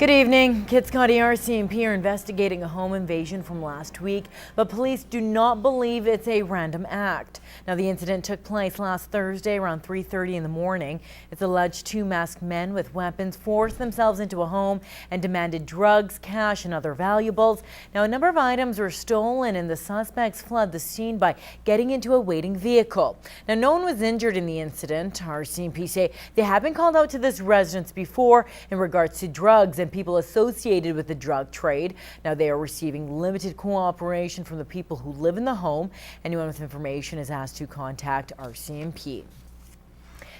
Good evening. Kitscoty RCMP are investigating a home invasion from last week, but police do not believe it's a random act. Now, the incident took place last Thursday around 3:30 in the morning. It's alleged two masked men with weapons forced themselves into a home and demanded drugs, cash, and other valuables. Now, a number of items were stolen, and the suspects fled the scene by getting into a waiting vehicle. Now, no one was injured in the incident. RCMP say they have been called out to this residence before in regards to drugs and people associated with the drug trade. Now, they are receiving limited cooperation from the people who live in the home. Anyone with information is asked to contact RCMP.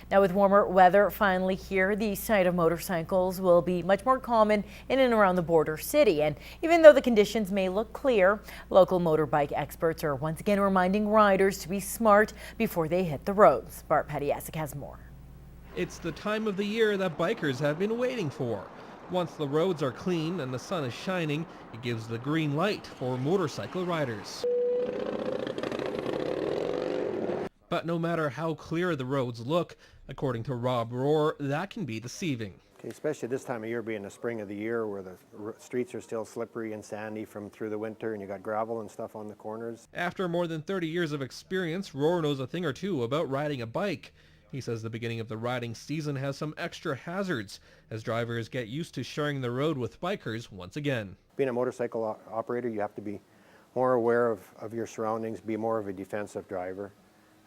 Now, with warmer weather finally here, the sight of motorcycles will be much more common in and around the border city. And even though the conditions may look clear, local motorbike experts are once again reminding riders to be smart before they hit the roads. Bart Pediasic has more. It's the time of the year that bikers have been waiting for. Once the roads are clean and the sun is shining, it gives the green light for motorcycle riders. But no matter how clear the roads look, according to Rob Rohr, that can be deceiving. Okay, especially this time of year being the spring of the year where the streets are still slippery and sandy from through the winter and you got gravel and stuff on the corners. After more than 30 years of experience, Rohr knows a thing or two about riding a bike. He says the beginning of the riding season has some extra hazards as drivers get used to sharing the road with bikers once again. Being a motorcycle operator, you have to be more aware of your surroundings, be more of a defensive driver.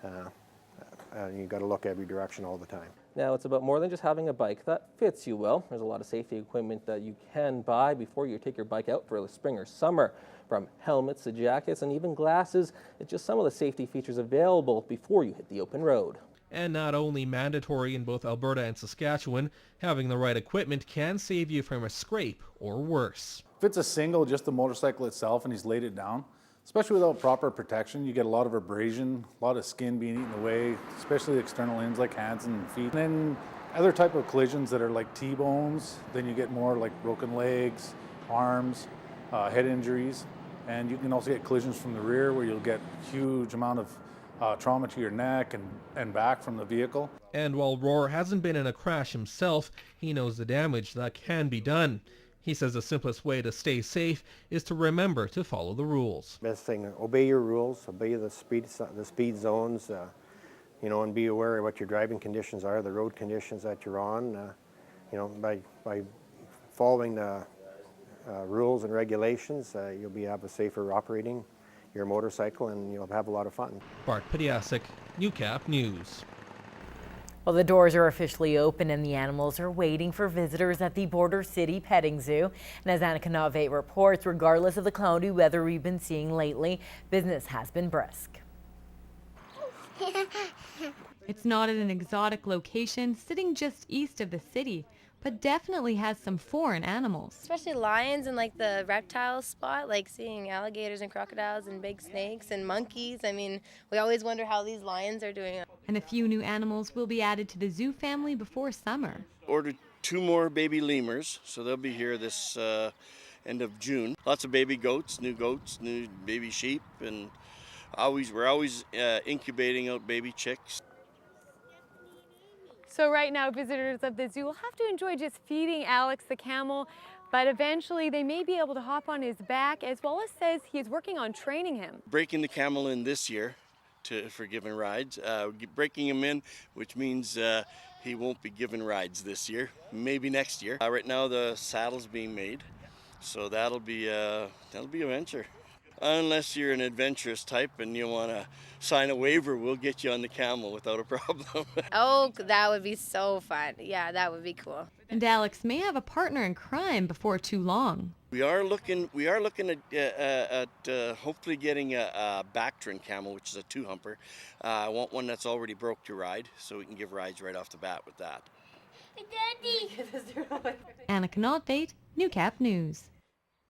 You got to look every direction all the time. Now, it's about more than just having a bike that fits you well. There's a lot of safety equipment that you can buy before you take your bike out for the spring or summer. From helmets to jackets and even glasses, it's just some of the safety features available before you hit the open road. And not only mandatory in both Alberta and Saskatchewan, having the right equipment can save you from a scrape or worse. If it's a single, just the motorcycle itself, and he's laid it down, especially without proper protection, you get a lot of abrasion, a lot of skin being eaten away, especially the external limbs like hands and feet. And then other type of collisions that are like T-bones, then you get more like broken legs, arms, head injuries, and you can also get collisions from the rear where you'll get huge amount of trauma to your neck and back from the vehicle. And while Rohr hasn't been in a crash himself, he knows the damage that can be done. He says the simplest way to stay safe is to remember to follow the rules. Best thing, obey your rules, obey the speed zones, and be aware of what your driving conditions are, the road conditions that you're on. By following the rules and regulations, you'll have a safer operating your motorcycle and you'll have a lot of fun. Bart Pediasic, Newcap News. Well, the doors are officially open and the animals are waiting for visitors at the Border City Petting Zoo. And as Annika News reports, regardless of the cloudy weather we've been seeing lately, business has been brisk. It's not at an exotic location sitting just east of the city, but definitely has some foreign animals. Especially lions and like the reptile spot, like seeing alligators and crocodiles and big snakes and monkeys. I mean, we always wonder how these lions are doing. And a few new animals will be added to the zoo family before summer. Ordered 2 more baby lemurs, so they'll be here this end of June. Lots of baby goats, new baby sheep, and we're always incubating out baby chicks. So right now, visitors of the zoo will have to enjoy just feeding Alex the camel, but eventually they may be able to hop on his back, as well as says he is working on training him. Breaking the camel in this year for giving rides. Breaking him in, which means he won't be given rides this year, maybe next year. Right now the saddle's being made, so that'll be a venture. Unless you're an adventurous type and you want to sign a waiver, we'll get you on the camel without a problem. Oh, that would be so fun. Yeah, that would be cool. And Alex may have a partner in crime before too long. We are looking at hopefully getting a Bactrin camel, which is a 2-humper. I want one that's already broke to ride, so we can give rides right off the bat with that. Annika News, Newcap News.